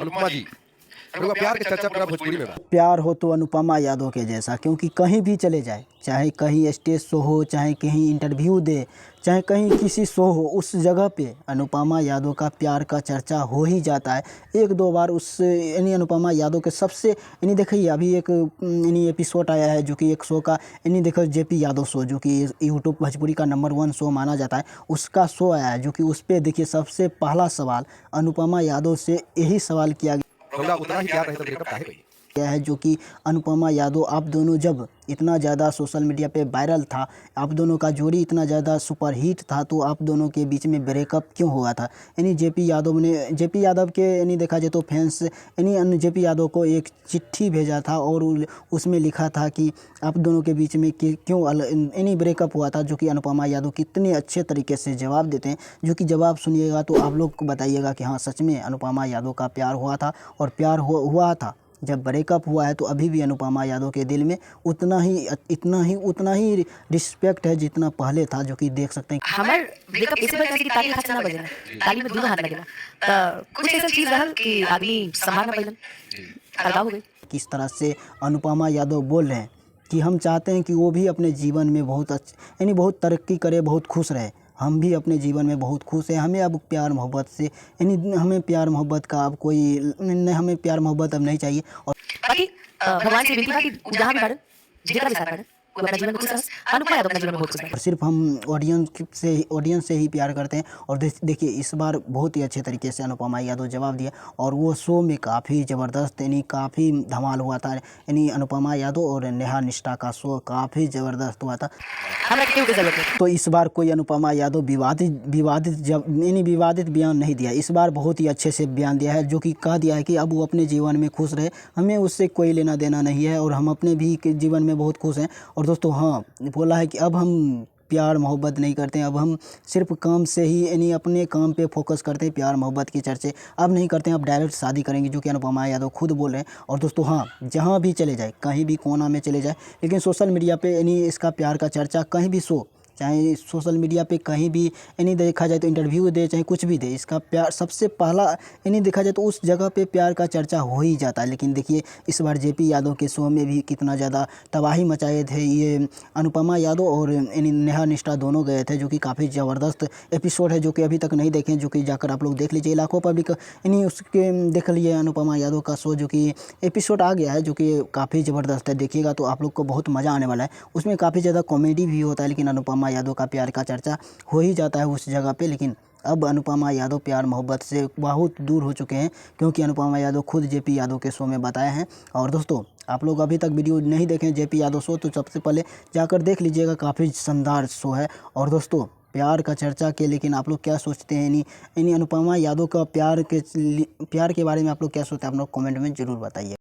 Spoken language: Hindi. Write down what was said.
अनुपमा जी, हम लोग का प्यार की चर्चा पूरा भोजपुरी में बा। प्यार हो तो अनुपमा यादव के जैसा, क्योंकि कहीं भी चले जाए, चाहे कहीं स्टेज शो हो, चाहे कहीं इंटरव्यू दे, चाहे कहीं किसी शो हो, उस जगह पे अनुपमा यादव का प्यार का चर्चा हो ही जाता है। एक दो बार उस यानी अनुपमा यादव के सबसे यानी देखिए अभी एक यानी एपिसोड आया है जो कि एक शो का यानी देखो जेपी यादव शो, जो कि यूट्यूब भोजपुरी का नंबर 1 शो माना जाता है, उसका शो आया है, जो कि उस पर देखिए सबसे पहला सवाल अनुपमा यादव से यही सवाल किया रउरा उतना ही प्यार रहे तो ब्रेकअप काहे कइली? गया है, जो कि अनुपमा यादव आप दोनों जब इतना ज़्यादा सोशल मीडिया पे वायरल था, आप दोनों का जोड़ी इतना ज़्यादा सुपर हिट था, तो आप दोनों के बीच में ब्रेकअप क्यों हुआ था। यानी जेपी यादव के यानी देखा जाए तो फैंस यानी जेपी यादव को एक चिट्ठी भेजा था और उसमें लिखा था कि आप दोनों के बीच में क्यों यानी ब्रेकअप हुआ था, जो कि अनुपमा यादव कितने अच्छे तरीके से जवाब देते हैं, जो कि जवाब सुनिएगा तो आप लोग को बताइएगा कि हाँ सच में अनुपमा यादव का प्यार हुआ था। और प्यार हुआ था जब ब्रेकअप हुआ है, तो अभी भी अनुपमा यादव के दिल में उतना ही रिस्पेक्ट है जितना पहले था, जो कि देख सकते हैं। हमार ब्रेकअप ऐसे भइल कि ताली हाथ ना बजेला, ताली में दूनो हाथ लगेला, त कुछ ऐसा चीज रहल कि आदमी संभाल ना पाइलन, अलगाव हो गई। किस तरह से अनुपमा यादव बोल रहे हैं कि हम चाहते हैं कि वो भी अपने जीवन में बहुत यानी बहुत तरक्की करे, बहुत खुश रहे। हम भी अपने जीवन में बहुत खुश हैं। हमें अब प्यार मोहब्बत से यानी हमें प्यार मोहब्बत का अब कोई नहीं, हमें प्यार मोहब्बत अब नहीं चाहिए। और बाकी भगवान से विनती बा कि जहां भी बाड़न, जेकरा भी साथ बाड़न, वो अपना जीवन में खुश रहस। अनुपमा यादव अपना जीवन में बहुत खुश और सिर्फ हम ऑडियंस से ही प्यार करते हैं। और देखिए इस बार बहुत ही अच्छे तरीके से अनुपमा यादव जवाब दिया, और वो शो में काफ़ी ज़बरदस्त यानी काफ़ी धमाल हुआ था। यानी अनुपमा यादव और नेहा निष्ठा का शो काफ़ी ज़बरदस्त हुआ था। हमरा के केहू के जरूरत नहीं। तो इस बार कोई अनुपमा यादव विवादित बयान नहीं दिया। इस बार बहुत ही अच्छे से बयान दिया है, जो कि कह दिया है कि अब वो अपने जीवन में खुश रहे, हमें उससे कोई लेना देना नहीं है, और हम अपने भी जीवन में बहुत खुश हैं। और दोस्तों हाँ, बोला है कि अब हम प्यार मोहब्बत नहीं करते हैं, अब हम सिर्फ काम से ही यानी अपने काम पे फोकस करते हैं, प्यार मोहब्बत की चर्चे अब नहीं करते हैं, अब डायरेक्ट शादी करेंगे, जो कि अनुपमा यादव खुद बोल रहे हैं। और दोस्तों हाँ, जहाँ भी चले जाए, कहीं भी कोना में चले जाए, लेकिन सोशल मीडिया पे यानी इसका प्यार का चर्चा कहीं भी शो, चाहे सोशल मीडिया पे कहीं भी यानी देखा जाए तो इंटरव्यू दे, चाहे कुछ भी दे, इसका प्यार सबसे पहला यानी देखा जाए तो उस जगह पे प्यार का चर्चा हो ही जाता है। लेकिन देखिए इस बार जेपी यादव के शो में भी कितना ज़्यादा तबाही मचाए थे ये अनुपमा यादव, और यानी नेहा निष्ठा दोनों गए थे, जो कि काफ़ी ज़बरदस्त एपिसोड है, जो कि अभी तक नहीं देखे, जो कि जाकर आप लोग देख लीजिए। लाखों पब्लिक यानी उसके देख लिए अनुपमा यादव का शो, जो कि एपिसोड आ गया है, जो कि काफ़ी ज़बरदस्त है। देखिएगा तो आप लोग को बहुत मज़ा आने वाला है। उसमें काफ़ी ज़्यादा कॉमेडी भी होता है, लेकिन अनुपमा यादव का प्यार का चर्चा हो ही जाता है उस जगह पे। लेकिन अब अनुपमा यादव प्यार मोहब्बत से बहुत दूर हो चुके हैं, क्योंकि अनुपमा यादव खुद जेपी यादव के शो में बताए हैं। और दोस्तों आप लोग अभी तक वीडियो नहीं देखें जेपी यादव शो, तो सबसे पहले जाकर देख लीजिएगा, काफ़ी शानदार शो है। और दोस्तों प्यार का चर्चा के, लेकिन आप लोग क्या सोचते हैं यानी अनुपमा यादव का प्यार के बारे में आप लोग क्या सोचते हैं, आप लोग कमेंट में ज़रूर बताइए।